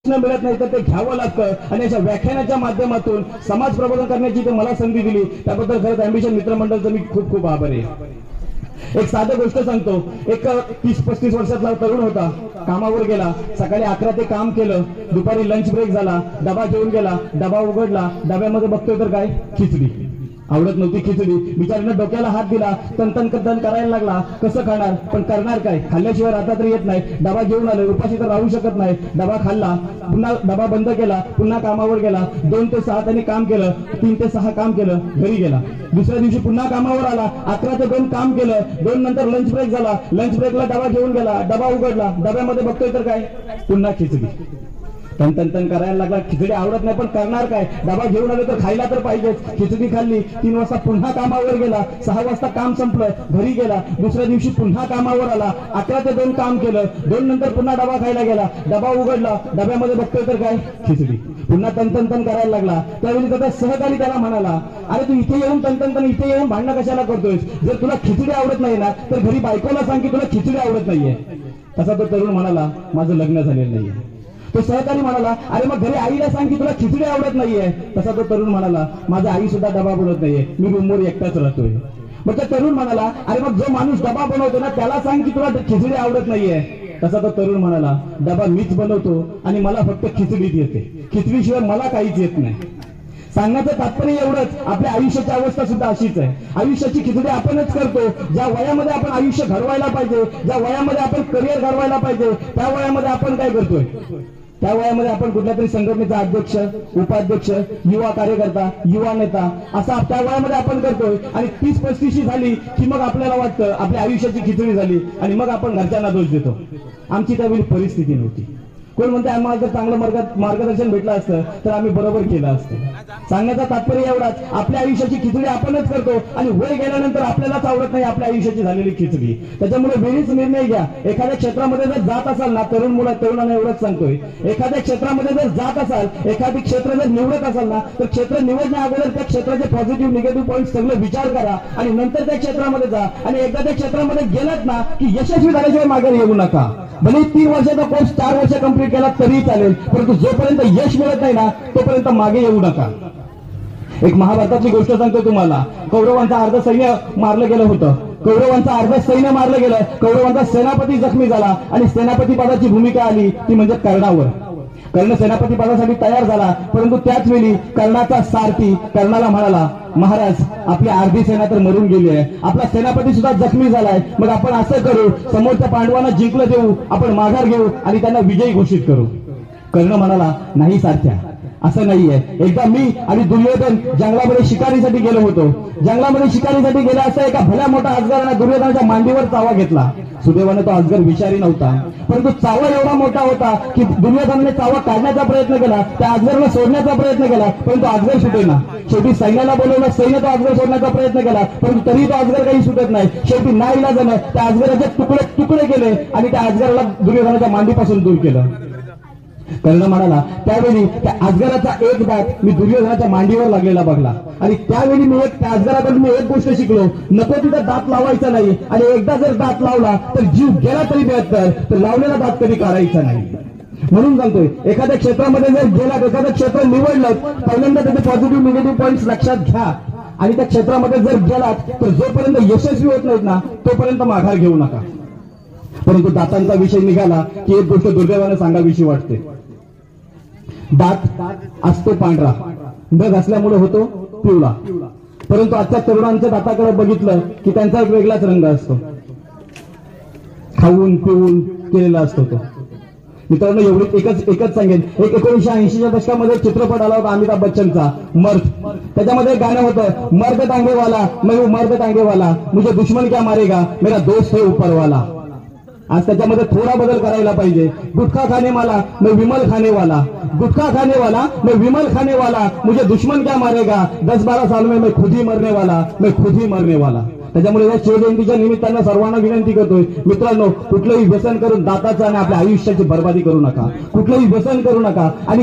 मिळत नाही तर ते घ्यावं लागतं आणि अशा व्याख्यानाच्या माध्यमातून समाज प्रबोधन करण्याची ते मला संधी दिली त्याबद्दल खरंच अँबिशन मित्रमंडळाचं मी खूप खूप आभारी आहे। एक साधी गोष्ट सांगतो। एक 30-35 वर्षाचा तरुण होता, कामावर गेला, सकाळी 11 ते काम केलं, दुपारी लंच ब्रेक झाला, डबा घेऊन गेला, डबा उघडला, डब्यामध्ये बघतोय तर काय, खिचडी। आवडत नव्हती खिचडी, बिचारीने डोक्याला हात दिला, तनतन करायला लागला, कसं खाणार, पण करणार काय, खाल्ल्याशिवाय राहता तरी येत नाही, डबा घेऊन आले, उपाशी तर राहू शकत नाही, डबा खाल्ला, पुन्हा डबा बंद केला, पुन्हा कामावर गेला, 2 ते 6 त्यांनी काम केलं, 3 ते 6 काम केलं, घरी गेला, दुसऱ्या दिवशी पुन्हा कामावर आला, 11 ते 2 काम केलं, 2 नंतर लंच ब्रेक झाला, लंच ब्रेकला डबा घेऊन गेला, डबा उघडला, डब्यामध्ये बघतोय तर काय, पुन्हा खिचडी। तन करायला लागला, खिचडी आवडत नाही पण करणार काय, डबा घेऊन आलो तर खायला तर पाहिजेच, खिचडी खाल्ली, 3 वाजता पुन्हा कामावर गेला, 6 वाजता काम संपलं, घरी गेला, दुसऱ्या दिवशी पुन्हा कामावर आला, 11 ते 2 काम केलं, 2 नंतर पुन्हा डबा खायला गेला, डबा उघडला, डब्यामध्ये बघतोय तर काय, खिचडी, पुन्हा तन करायला लागला। त्यावेळी त्याचा सहकारी त्याला म्हणाला, अरे तू इथे येऊन तन इथे येऊन भांडणं कशाला करतोयस, जर तुला खिचडी आवडत नाही ना तर घरी बायकोला सांग की तुला खिचडी आवडत नाहीये। तसा तो तरुण म्हणाला, माझं लग्न झालेलं नाहीये। तो सहकारी म्हणाला, अरे मग घरी आईला सांग की तुला खिचडी आवडत नाहीये। तसा तो तरुण म्हणाला, माझा आई सुद्धा डबा बनवत नाहीये, मी रूमवर एकटाच राहतोय। मग तो तरुण म्हणाला, अरे मग जो माणूस डबा बनवतो ना त्याला सांग की तुला खिचडी आवडत नाहीये। तसा तो तरुण म्हणाला, डबा मीच बनवतो आणि मला फक्त खिचडीच येते, खिचडीशिवाय मला काहीच येत नाही। सांगण्याचं तात्पर्य एवढंच, आपल्या आयुष्याची अवस्था सुद्धा अशीच आहे। आयुष्याची खिचडी आपणच करतो। ज्या वयामध्ये आपण आयुष्य घडवायला पाहिजे, ज्या वयामध्ये आपण करिअर घडवायला पाहिजे, त्या वयामध्ये आपण काय करतोय, त्या वयामध्ये आपण कुठल्या तरी संघटनेचा अध्यक्ष, उपाध्यक्ष, युवा कार्यकर्ता, युवा नेता असा त्या वयामध्ये आपण करतोय आणि 30-35 झाली की मग आपल्याला वाटतं आपल्या आयुष्याची खिचडी झाली आणि मग आपण घरच्यांना दोष देतो। आमची त्यावेळी परिस्थिती नव्हती। कोण म्हणते आम्हाला जर चांगलं मार्गदर्शन भेटलं असतं तर आम्ही बरोबर केलं असतं। सांगण्याचा तात्पर्य एवढाच, आपल्या आयुष्याची खिचडी आपणच करतो आणि वय गेल्यानंतर आपल्यालाच आवडत नाही आपल्या आयुष्याची झालेली खिचडी। त्याच्यामुळे वेळीच निर्णय घ्या। एखाद्या क्षेत्रामध्ये जर जात असाल ना, तरुणांना एवढंच सांगतोय, एखाद्या क्षेत्रामध्ये जर जात असाल, एखादी क्षेत्र जर निवडत असाल ना तर क्षेत्र निवडण्या अगोदर त्या क्षेत्राचे पॉझिटिव्ह निगेटिव्ह पॉईंट सगळे विचार करा आणि नंतर त्या क्षेत्रामध्ये जा आणि एकदा त्या क्षेत्रामध्ये गेलात ना की यशस्वी झाल्याशिवाय मागे येऊ नका। भले 3 वर्षाचा कोर्स 4 वर्ष कंप्लीट केला तरी चालेल, परंतु जोपर्यंत यश मिळत नाही ना तोपर्यंत मागे येऊ नका। एक महाभारताची गोष्ट सांगतो तुम्हाला। कौरवांचं अर्ध सैन्य मारलं गेलं होतं, कौरवांचं अर्ध सैन्य मारलं गेलं, कौरवांचा सेनापती जखमी झाला आणि सेनापती पदाची भूमिका आली ती म्हणजे कर्णावर। कर्ण सेनापती पदासाठी तयार झाला, परंतु त्याच वेळी कर्णाचा सारथी कर्णाला म्हणाला, महाराज आपली अर्धी सेना तर मरून गेली आहे, आपला सेनापती सुद्धा जखमी झालाय, मग आपण असं करू, समोरच्या पांडवांना जिंकलं देऊ, आपण माघार घेऊ आणि त्यांना विजयी घोषित करू। कर्ण म्हणाला, नाही सारथ्या, असं नाहीये। एकदा मी आणि दुर्योधन जंगलामध्ये शिकारीसाठी गेलो होतो। जंगलामध्ये शिकारीसाठी गेला असता एका भल्या मोठ्या अजगराने दुर्योधनाच्या मांडीवर चावा घेतला। सुदैवाने तो अजगर विषारी नव्हता, परंतु चावा एवढा मोठा होता की दुर्योधनाने चावा काढण्याचा प्रयत्न केला, त्या अजगरला सोडण्याचा प्रयत्न केला, परंतु अजगर सुटेना। शेवटी सैन्याला बोलवलं, सैन्य तो अजगर सोडण्याचा प्रयत्न केला, परंतु तरी तो अजगर काही सुटत नाही। शेवटी नाईलाजाने त्या अजगराचे तुकडे केले आणि त्या अजगराला दुर्योधनाच्या मांडीपासून दूर केलं। कर्ण म्हणाला, त्यावेळी त्या अजगराचा एक दात मी दुर्योधनाच्या मांडीवर लागलेला बघला आणि त्यावेळी मी त्या अजगराकडून एक गोष्ट शिकलो, नको तिथं दात लावायचा नाही आणि एकदा जर दात लावला तर जीव गेला तरी बेहतर, तर लावलेला दात कधी काढायचा नाही। म्हणून सांगतोय, एखाद्या क्षेत्रामध्ये जर गेलात, एखादं क्षेत्र निवडलं, पहिल्यांदा त्याचे पॉझिटिव्ह निगेटिव्ह पॉईंट्स लक्षात घ्या आणि त्या क्षेत्रामध्ये जर गेलात तर जोपर्यंत यशस्वी होत नाहीत ना तोपर्यंत माघार घेऊ नका। परंतु दातांचा विषय निघाला की एक गोष्ट दुर्दैवाने सांगावीशी वाटते, दात असतो पांढरा, नख असल्यामुळे होतो पिवळा, परंतु आजच्या तरुणांच्या दाताकडे बघितलं की त्यांचा एक वेगळाच रंग असतो, खाऊन पिऊन केलेला असतो तो। मित्रांनो एवढी एकच सांगेन, एक 1980च्या दशकामध्ये चित्रपट आला होता अमिताभ बच्चनचा मर्द। त्याच्यामध्ये गाणं होतं, मर्द टांगेवाला मैं हूं मर्द टांगेवाला, मुझे दुश्मन क्या मारेगा मेरा दोस्त है ऊपर वाला। आज त्याच्यामध्ये थोडा बदल करायला पाहिजे। गुटखा खाने वाला मैं विमल खाने वाला, गुटखा खाने वाला मैं विमल खाने वाला, मुझे दुश्मन क्या मारेगा 10-12 साल में मैं खुद ही मरने वाला, मैं खुद ही मरने वाला। त्याच्यामुळे या शिवजयंतीच्या निमित्तानं सर्वांना विनंती करतोय, मित्रांनो कुठलंही व्यसन करून दाताचं आणि आपल्या आयुष्याची बर्बादी करू नका, कुठलंही व्यसन करू नका आणि